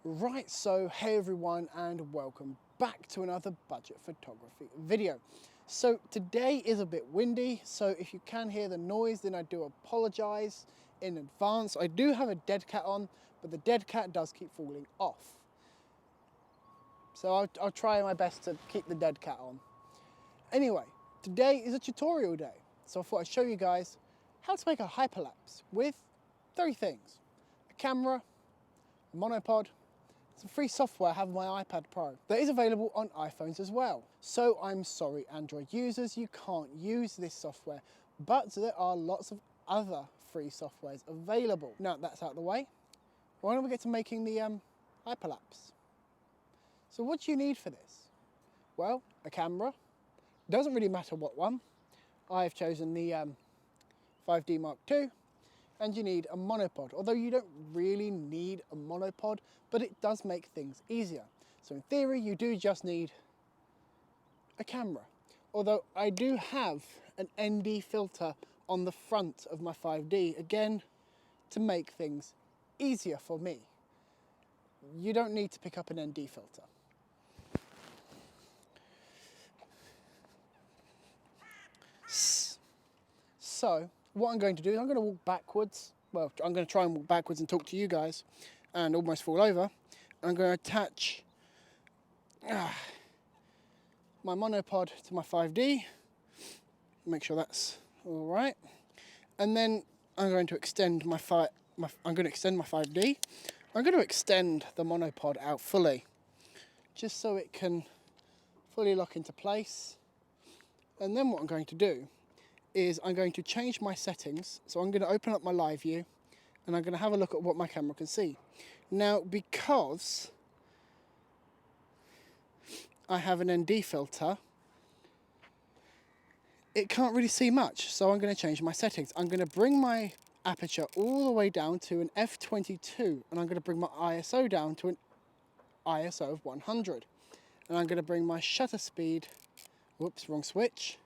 Right, so hey everyone and welcome back to another budget photography video. So today is a bit windy, so if you can hear the noise then I do apologise in advance. I do have a dead cat on, but the dead cat does keep falling off. So I'll try my best to keep the dead cat on. Anyway, today is a tutorial day, so I thought I'd show you guys how to make a hyperlapse with 3 things: a camera, a monopod, some free software I have on my iPad Pro that is available on iPhones as well. So I'm sorry Android users, you can't use this software, but there are lots of other free softwares available. Now that's out of the way, why don't we get to making the hyperlapse? So what do you need for this? Well, a camera. Doesn't really matter what one. I've chosen the 5D Mark II. And you need a monopod, although you don't really need a monopod, but it does make things easier. So in theory, you do just need a camera. Although I do have an ND filter on the front of my 5D, again, to make things easier for me. You don't need to pick up an ND filter. So what I'm going to do is I'm going to walk backwards. Well, I'm going to try and walk backwards and talk to you guys and almost fall over. I'm going to attach my monopod to my 5D. Make sure that's all right. And then I'm going to extend my 5D. I'm going to extend the monopod out fully, just so it can fully lock into place. And then what I'm going to do is I'm going to change my settings. So I'm going to open up my live view and I'm going to have a look at what my camera can see. Now, because I have an ND filter, it can't really see much. So I'm going to change my settings. I'm going to bring my aperture all the way down to an f/22 and I'm going to bring my ISO down to an ISO of 100. And I'm going to bring my shutter speed, whoops, wrong switch,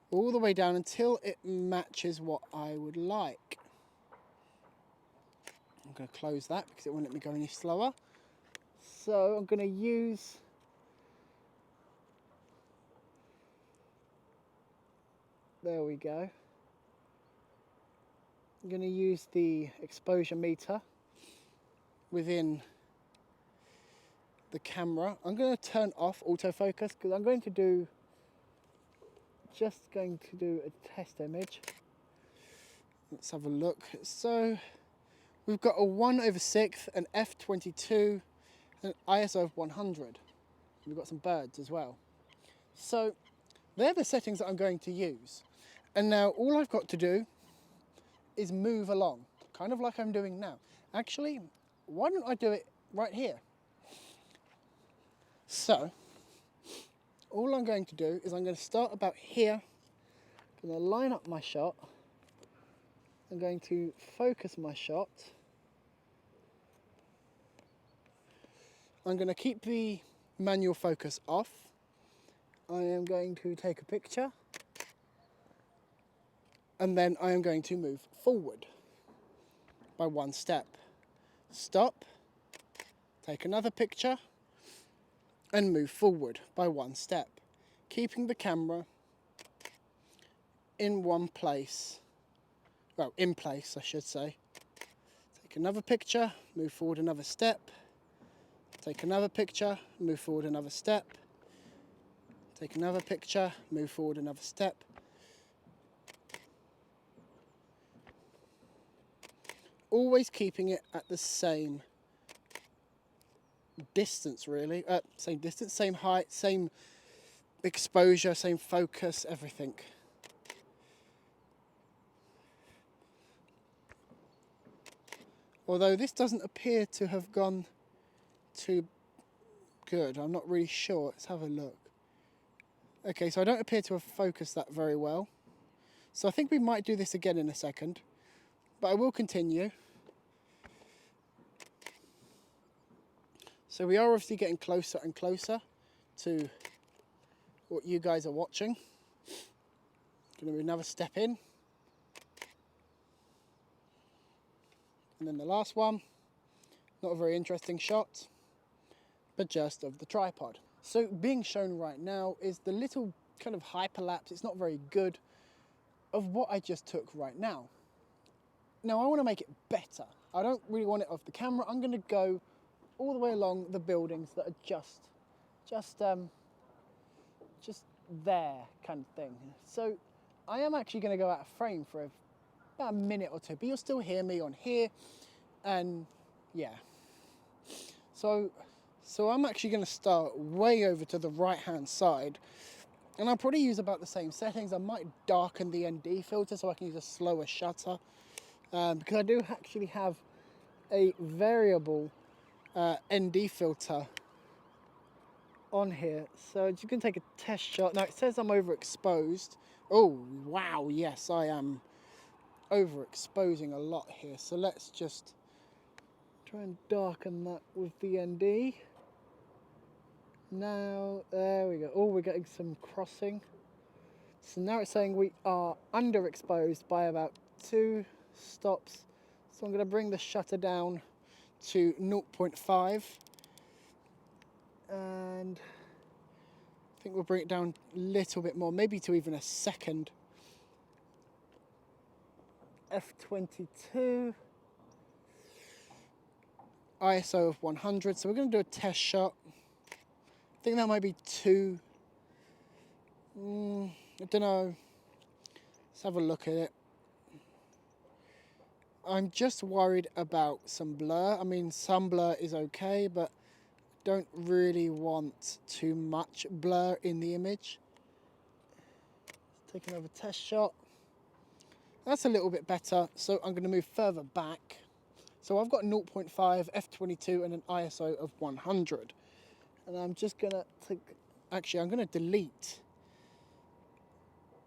all the way down until it matches what I would like. I'm going to close that because it won't let me go any slower. So I'm going to use there we go. I'm going to use the exposure meter within the camera. I'm going to turn off autofocus because I'm going to do a test image. Let's have a look. So we've got a 1/6, an f/22, an ISO of 100. We've got some birds as well. So they're the settings that I'm going to use. And now all I've got to do is move along, kind of like I'm doing now. Actually, why don't I do it right here? So all I'm going to do is I'm going to start about here. I'm going to line up my shot. I'm going to focus my shot. I'm going to keep the manual focus off. I am going to take a picture. And then I am going to move forward by 1 step. Stop, take another picture, and move forward by 1 step, keeping the camera in one place, well, in place I should say. Take another picture, move forward another step, take another picture, move forward another step, take another picture, move forward another step. Always keeping it at the same distance really, same distance, same height, same exposure, same focus, everything. Although this doesn't appear to have gone too good, I'm not really sure. Let's have a look. Okay, so I don't appear to have focused that very well. So I think we might do this again in a second, but I will continue. So we are obviously getting closer and closer to what you guys are watching. Going to do another step in. And then the last one. Not a very interesting shot, but just of the tripod. So being shown right now is the little kind of hyperlapse, it's not very good, of what I just took right now. Now I want to make it better. I don't really want it off the camera. I'm going to go all the way along the buildings that are just there kind of thing. So I am actually going to go out of frame for about a minute or two, but you'll still hear me on here, and yeah. So I'm actually going to start way over to the right hand side, and I'll probably use about the same settings. I might darken the ND filter so I can use a slower shutter, because I do actually have a variable ND filter on here. So you can take a test shot. Now it says I'm overexposed. Oh wow, yes, I am overexposing a lot here. So let's just try and darken that with the ND. Now, there we go. Oh, we're getting some crossing. So now it's saying we are underexposed by about 2 stops. So I'm going to bring the shutter down to 0.5. And I think we'll bring it down a little bit more, maybe to even a second. F22. ISO of 100. So we're going to do a test shot. I think that might be 2. I don't know. Let's have a look at it. I'm just worried about some blur. I mean, some blur is okay, but don't really want too much blur in the image. Let's take another test shot. That's a little bit better, so I'm going to move further back. So I've got 0.5, f22 and an ISO of 100. And I'm just going to take, actually I'm going to delete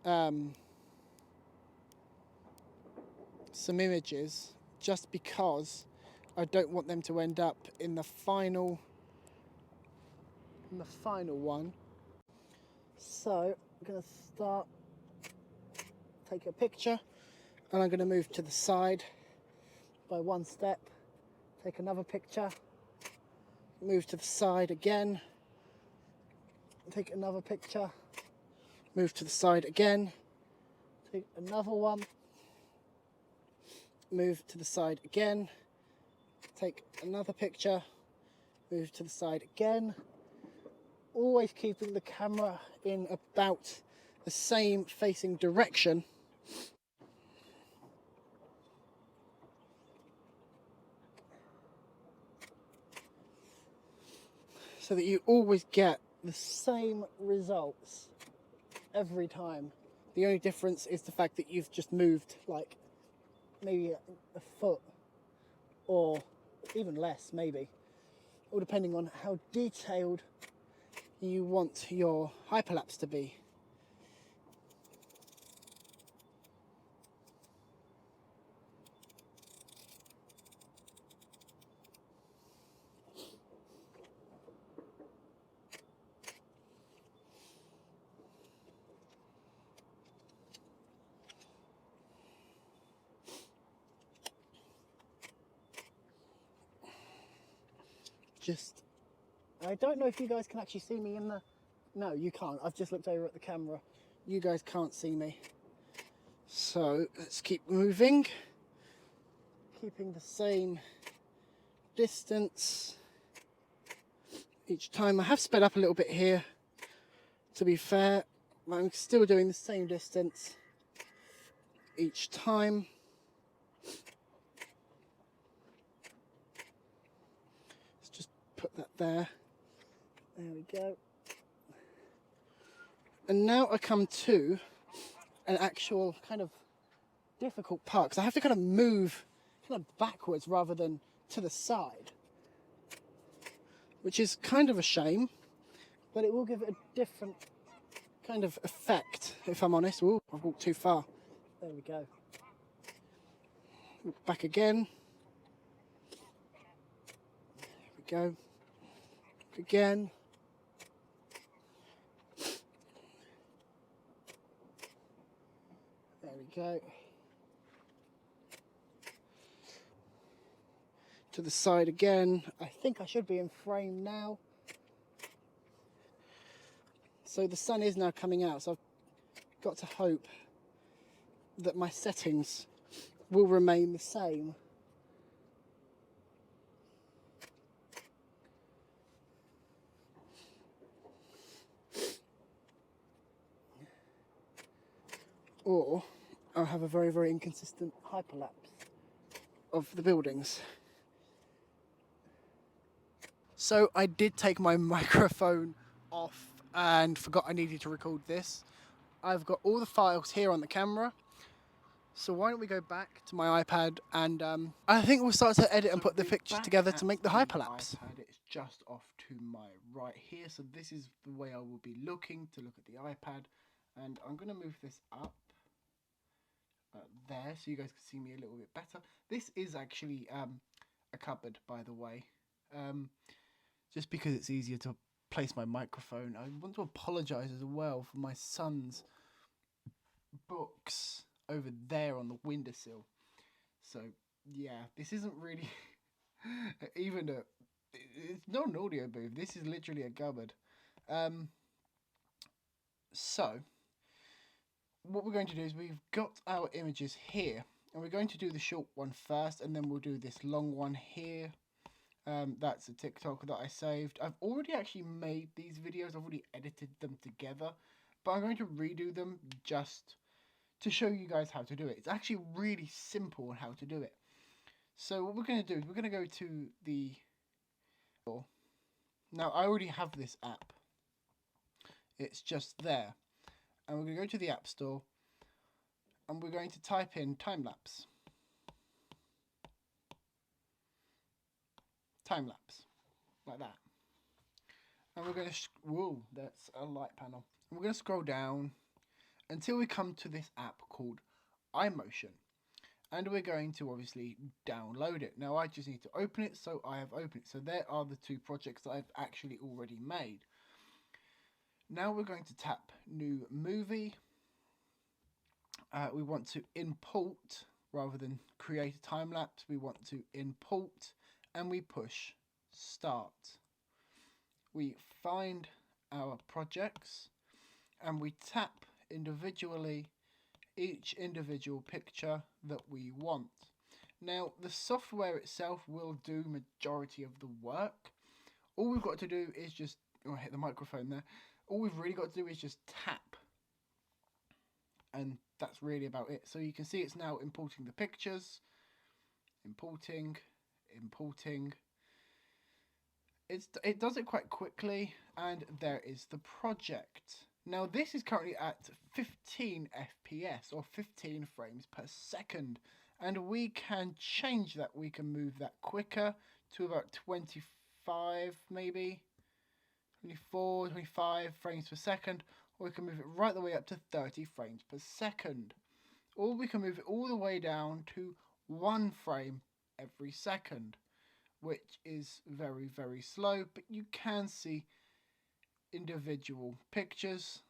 some images just because I don't want them to end up in the final one. So I'm going to start, take a picture, and I'm going to move to the side by 1 step, take another picture, move to the side again, take another picture, move to the side again, take another one, move to the side again, take another picture, move to the side again, always keeping the camera in about the same facing direction. So that you always get the same results every time. The only difference is the fact that you've just moved like maybe a foot or even less, maybe, all depending on how detailed you want your hyperlapse to be. I don't know if you guys can actually see me in the... No, you can't. I've just looked over at the camera. You guys can't see me. So let's keep moving. Keeping the same distance each time. I have sped up a little bit here, to be fair. I'm still doing the same distance each time. Let's just put that there. There we go. And now I come to an actual kind of difficult part, because I have to kind of move kind of backwards rather than to the side, which is kind of a shame, but it will give it a different kind of effect, if I'm honest. Ooh, I've walked too far. There we go. Back again. There we go. Back again. There we go. to the side again. I think I should be in frame now. So the sun is now coming out, so I've got to hope that my settings will remain the same. Or I'll have a very, very inconsistent hyperlapse of the buildings. So I did take my microphone off and forgot I needed to record this. I've got all the files here on the camera. So why don't we go back to my iPad and I think we'll start to edit and put the pictures together to make the hyperlapse. iPad, it's just off to my right here. So this is the way I will be looking to look at the iPad. And I'm going to move this up there so you guys can see me a little bit better. This is actually a cupboard, by the way. Just because it's easier to place my microphone. I want to apologise as well for my son's books over there on the windowsill. So yeah, this isn't really even it's not an audio booth. This is literally a cupboard. So what we're going to do is we've got our images here, and we're going to do the short one first, and then we'll do this long one here. That's a TikTok that I saved. I've already actually made these videos. I've already edited them together, but I'm going to redo them just to show you guys how to do it. It's actually really simple on how to do it. So what we're going to do is we're going to go to the... Now I already have this app. It's just there. And we're going to go to the App Store, and we're going to type in time-lapse. Time-lapse, like that. And we're going to, whoa, that's a light panel. And we're going to scroll down until we come to this app called iMotion. And we're going to obviously download it. Now I just need to open it, so I have opened it. So there are the two projects that I've actually already made. Now we're going to tap New Movie. We want to import rather than create a time lapse. We want to import, and we push Start. We find our projects, and we tap individually each individual picture that we want. Now the software itself will do majority of the work. All we've got to do is just, oh, I hit the microphone there. All we've really got to do is just tap, and that's really about it. So you can see it's now importing the pictures, importing. It does it quite quickly, and there is the project. Now this is currently at 15 FPS or 15 frames per second, and we can change that. We can move that quicker to about 25 maybe, 24, 25 frames per second, or we can move it right the way up to 30 frames per second. Or we can move it all the way down to 1 frame every second, which is very, very slow, but you can see individual pictures.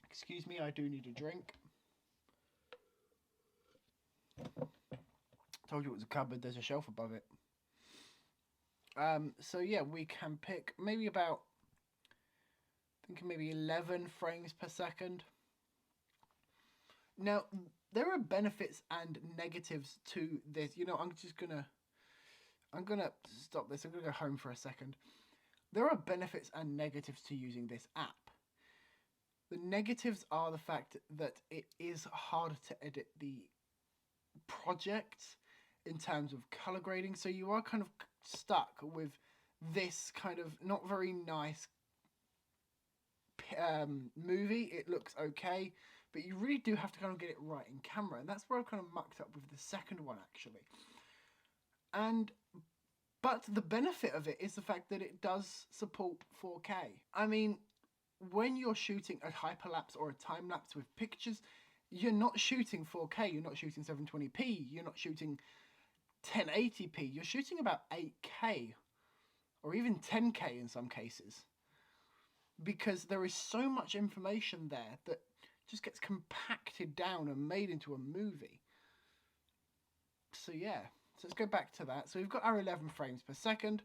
Excuse me, I do need a drink. Told you it was a cupboard, there's a shelf above it. So yeah, we can pick maybe about, I think maybe 11 frames per second. Now, there are benefits and negatives to this. You know, I'm gonna stop this. I'm gonna go home for a second. There are benefits and negatives to using this app. The negatives are the fact that it is harder to edit the project in terms of color grading. So you are kind of stuck with this kind of not very nice movie. It looks okay, but you really do have to kind of get it right in camera, and that's where I've kind of mucked up with the second one actually. But the benefit of it is the fact that it does support 4K. I mean, when you're shooting a hyperlapse or a time lapse with pictures, you're not shooting 4K, you're not shooting 720p, you're not shooting 1080p, you're shooting about 8K or even 10K in some cases, because there is so much information there that just gets compacted down and made into a movie. So yeah, So let's go back to that. So we've got our 11 frames per second.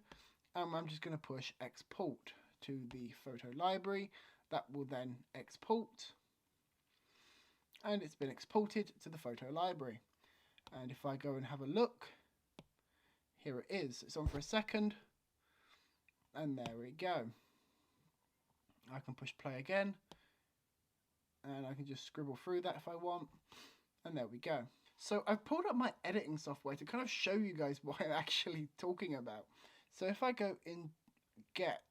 I'm just going to push export to the photo library. That will then export. And it's been exported to the photo library. And if I go and have a look, here it is. It's on for a second. And there we go. I can push play again. And I can just scribble through that if I want. And there we go. So I've pulled up my editing software to kind of show you guys what I'm actually talking about. So if I go in get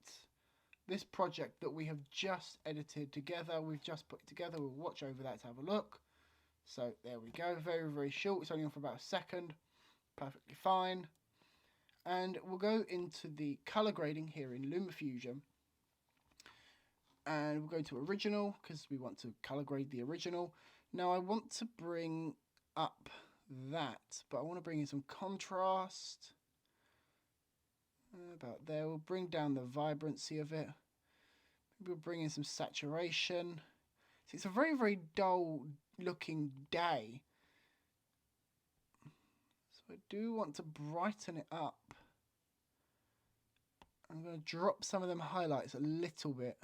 this project that we have just edited together, we've just put it together, we'll watch over that to have a look. So there we go, very, very short. It's only on for about a second. Perfectly fine. And we'll go into the color grading here in LumaFusion. And we'll go to original because we want to color grade the original. Now I want to bring up that, but I want to bring in some contrast. About there. We'll bring down the vibrancy of it. Maybe we'll bring in some saturation. See, it's a very, very dull looking day. So I do want to brighten it up. I'm going to drop some of them highlights a little bit.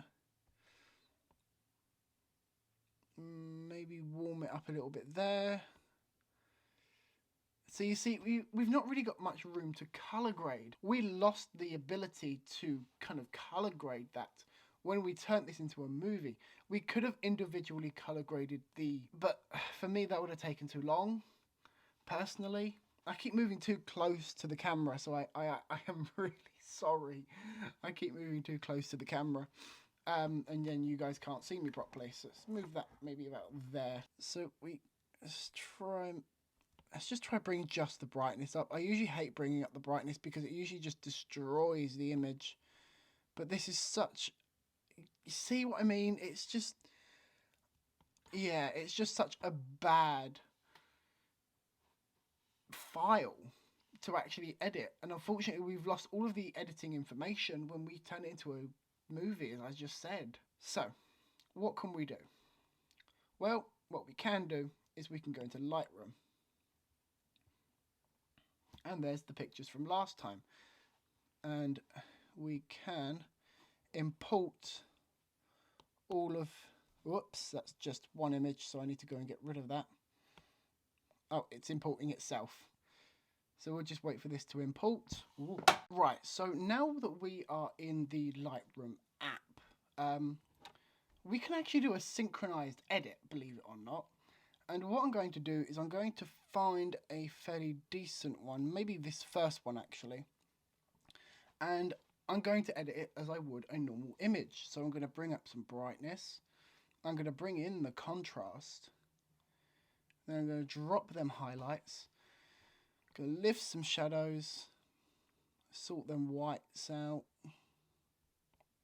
Maybe warm it up a little bit there. So you see, we've not really got much room to colour grade. We lost the ability to kind of colour grade that when we turned this into a movie. We could have individually colour graded but for me that would have taken too long, personally. I keep moving too close to the camera, so I am really sorry. I keep moving too close to the camera. And then you guys can't see me properly, so let's move that maybe about there. So let's just try bringing just the brightness up. I usually hate bringing up the brightness because it usually just destroys the image. But this is such... You see what I mean? It's just... Yeah, it's just such a bad file to actually edit. And unfortunately, we've lost all of the editing information when we turn it into a movie, as I just said. So, what can we do? Well, what we can do is we can go into Lightroom. And there's the pictures from last time. And we can import all of... Whoops, that's just one image, so I need to go and get rid of that. Oh, it's importing itself. So we'll just wait for this to import. Ooh. Right, so now that we are in the Lightroom app, we can actually do a synchronized edit, believe it or not. And what I'm going to do is I'm going to find a fairly decent one, maybe this first one actually. And I'm going to edit it as I would a normal image. So I'm going to bring up some brightness. I'm going to bring in the contrast. Then I'm going to drop them highlights. I'm going to lift some shadows. Sort them whites out.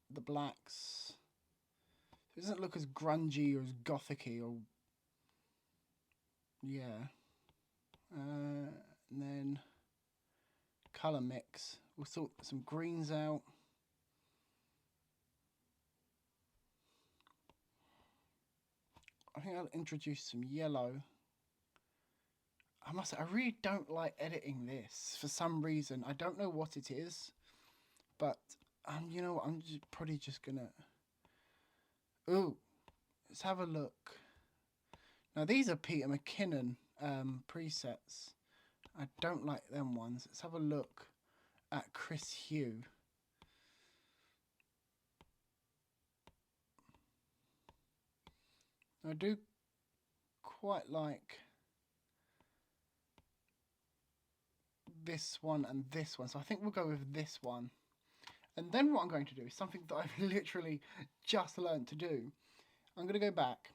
The blacks. It doesn't look as grungy or as gothic-y or... Yeah. And then colour mix. We'll sort some greens out. I think I'll introduce some yellow. I must say, I really don't like editing this for some reason. I don't know what it is, but you know what? I'm probably just gonna... Ooh, let's have a look. Now these are Peter McKinnon presets. I don't like them ones. Let's have a look at Chris Hugh. I do quite like this one and this one, so I think we'll go with this one. And then what I'm going to do is something that I've literally just learned to do. I'm going to go back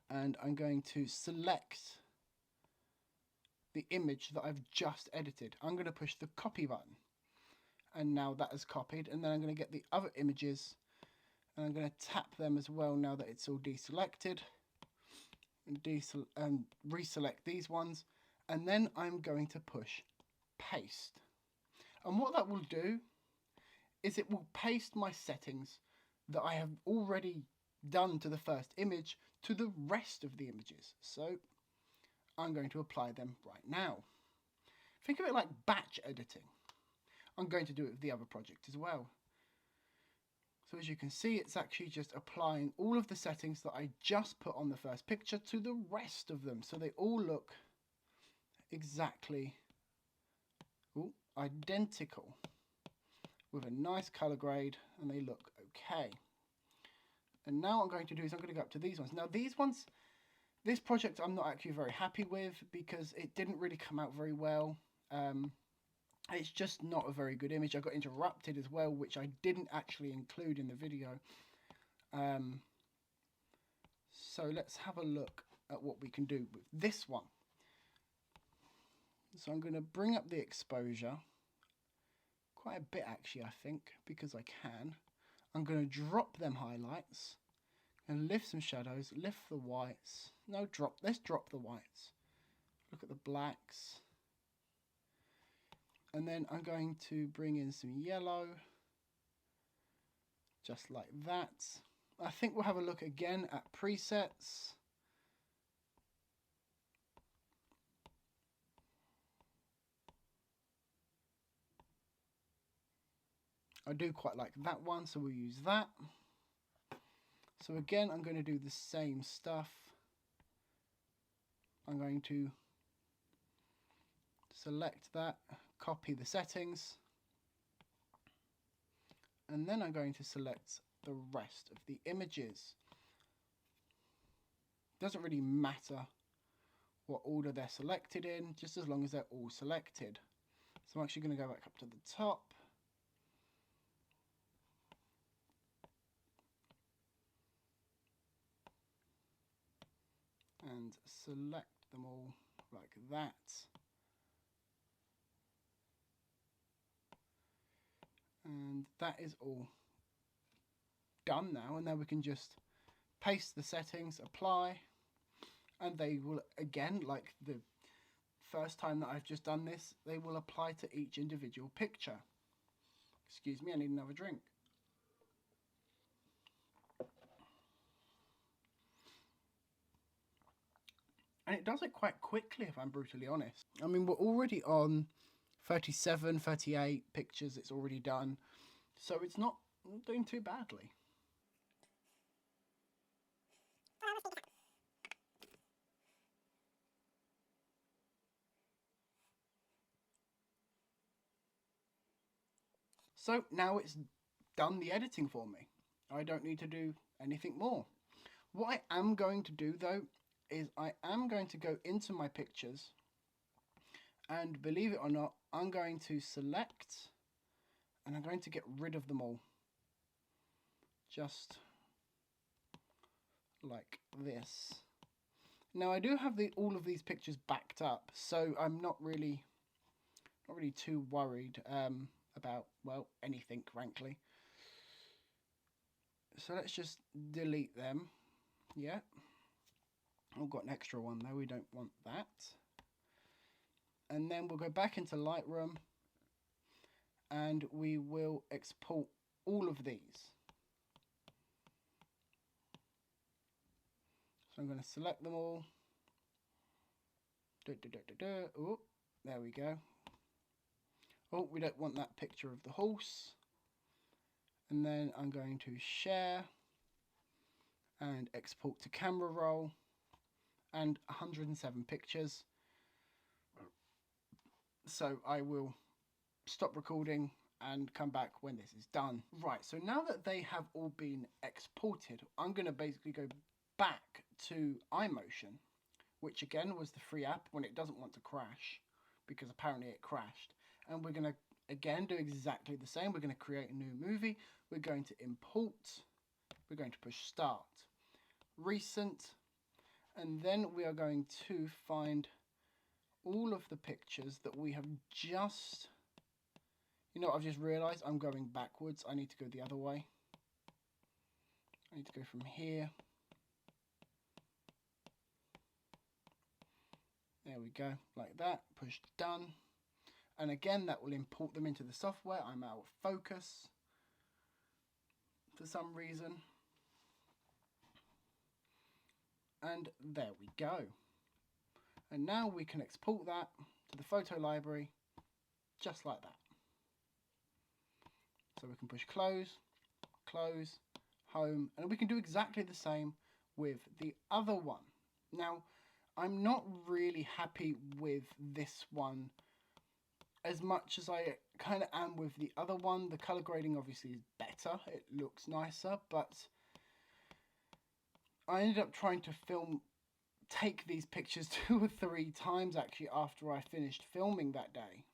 and I'm going to select the image that I've just edited. I'm going to push the copy button, and now that is copied. And then I'm going to get the other images and I'm going to tap them as well now that it's all deselected, and reselect these ones, and then I'm going to push paste. And what that will do is it will paste my settings that I have already done to the first image to the rest of the images. So I'm going to apply them right now. Think of it like batch editing. I'm going to do it with the other project as well. So as you can see, it's actually just applying all of the settings that I just put on the first picture to the rest of them. So they all look exactly identical with a nice color grade, and they look okay. And now what I'm going to do is I'm going to go up to these ones. Now these ones, this project I'm not actually very happy with because it didn't really come out very well. It's just not a very good image. I got interrupted as well, which I didn't actually include in the video. So let's have a look at what we can do with this one. So I'm going to bring up the exposure quite a bit actually, I think, because I can. I'm going to drop them highlights and lift some shadows, lift the whites. No, drop. Let's drop the whites. Look at the blacks. And then I'm going to bring in some yellow, just like that. I think we'll have a look again at presets. I do quite like that one, so we'll use that. So again, I'm going to do the same stuff. I'm going to select that, copy the settings, and then I'm going to select the rest of the images. Doesn't really matter what order they're selected in, just as long as they're all selected. So I'm actually going to go back up to the top. And select them all like that. And that is all done now, and then we can just paste the settings, apply, and they will, again, like the first time that I've just done this, they will apply to each individual picture. Excuse me, I need another drink. And it does it quite quickly, if I'm brutally honest. I mean, we're already on 37, 38 pictures it's already done, so it's not doing too badly. So now it's done the editing for me. I don't need to do anything more. What I am going to do though is I am going to go into my pictures, and believe it or not, I'm going to select and I'm going to get rid of them all. Just like this. Now I do have all of these pictures backed up, so I'm not really too worried about, well, anything, frankly. So let's just delete them. Yeah. I've got an extra one though, we don't want that. And then we'll go back into Lightroom and we will export all of these. So I'm going to select them all. Oh, there we go. Oh, we don't want that picture of the horse. And then I'm going to share and export to camera roll, and 107 pictures. So I will stop recording and come back when this is done. Right, so now that they have all been exported, I'm going to basically go back to iMotion, which again was the free app when it doesn't want to crash, because apparently it crashed. And we're going to again do exactly the same. We're going to create a new movie. We're going to import. We're going to push start, recent, and then we are going to find all of the pictures that we have just... You know what I've just realised? I'm going backwards. I need to go the other way. I need to go from here. There we go, like that. Push done. And again, that will import them into the software. I'm out of focus for some reason. And there we go. And now we can export that to the photo library, just like that. So we can push close, close, home, and we can do exactly the same with the other one. Now, I'm not really happy with this one as much as I kind of am with the other one. The color grading obviously is better, it looks nicer, but I ended up trying to take these pictures 2 or 3 times actually after I finished filming that day.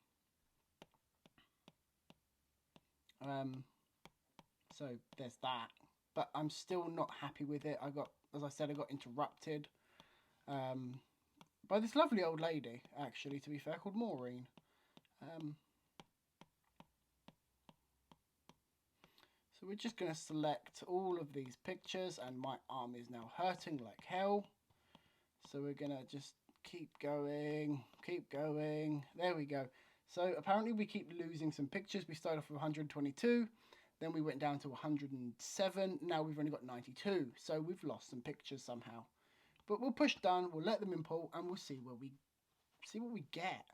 So there's that, but I'm still not happy with it. As I said, I got interrupted by this lovely old lady, actually, to be fair, called Maureen. So we're just going to select all of these pictures, and my arm is now hurting like hell. So we're going to just keep going, keep going. There we go. So apparently we keep losing some pictures. We started off with 122, then we went down to 107. Now we've only got 92. So we've lost some pictures somehow. But we'll push done, we'll let them import, and we'll see what we get.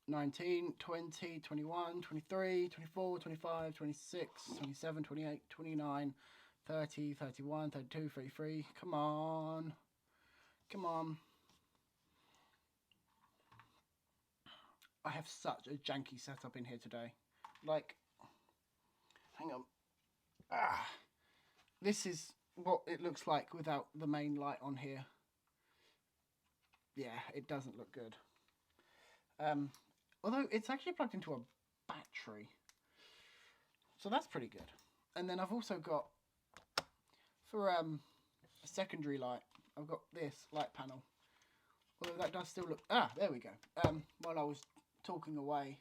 19, 20, 21, 23, 24, 25, 26, 27, 28, 29, 30, 31, 32, 33. Come on. Come on. I have such a janky setup in here today. Like, hang on. This is what it looks like without the main light on here. Yeah, it doesn't look good. Although it's actually plugged into a battery. So that's pretty good. And then I've also got, for a secondary light, I've got this light panel. Although that does still look... there we go. While I was talking away,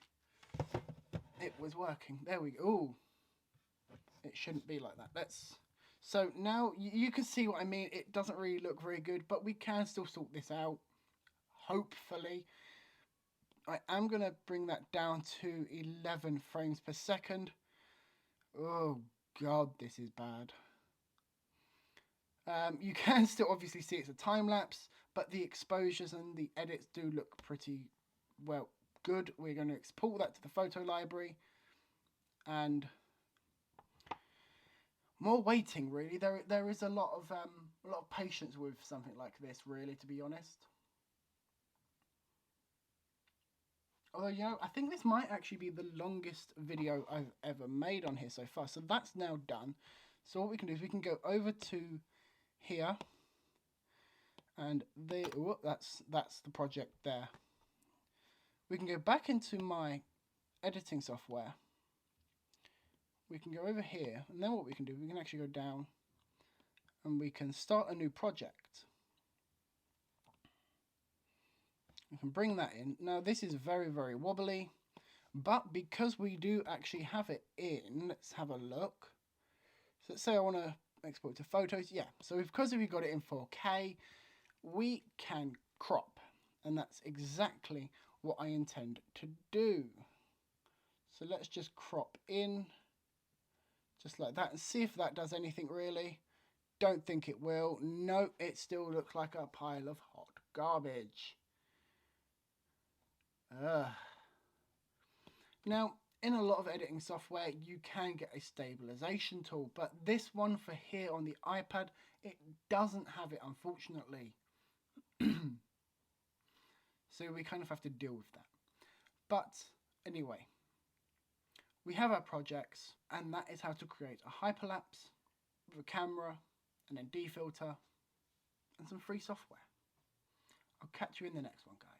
it was working. There we go. Ooh. It shouldn't be like that. So now you can see what I mean. It doesn't really look very good, but we can still sort this out. Hopefully. I am going to bring that down to 11 frames per second. Oh god, this is bad. You can still obviously see it's a time lapse, but the exposures and the edits do look pretty well good. We're going to export that to the photo library, and more waiting really. There is a lot of patience with something like this, really, to be honest. Although, you know, I think this might actually be the longest video I've ever made on here so far. So that's now done. So what we can do is we can go over to here, and that's the project there. We can go back into my editing software. We can go over here, and then what we can do, we can actually go down, and we can start a new project. We can bring that in. Now this is very, very wobbly, but because we do actually have it in, let's have a look. So let's say I want to export to photos. Yeah, so because we've got it in 4K, we can crop, and that's exactly what I intend to do. So let's just crop in, just like that, and see if that does anything really. Don't think it will. No, it still looks like a pile of hot garbage. Now, in a lot of editing software, you can get a stabilization tool, but this one for here on the iPad, it doesn't have it, unfortunately. So we kind of have to deal with that. But anyway, we have our projects, and that is how to create a hyperlapse with a camera, and then defilter, and some free software. I'll catch you in the next one, guys.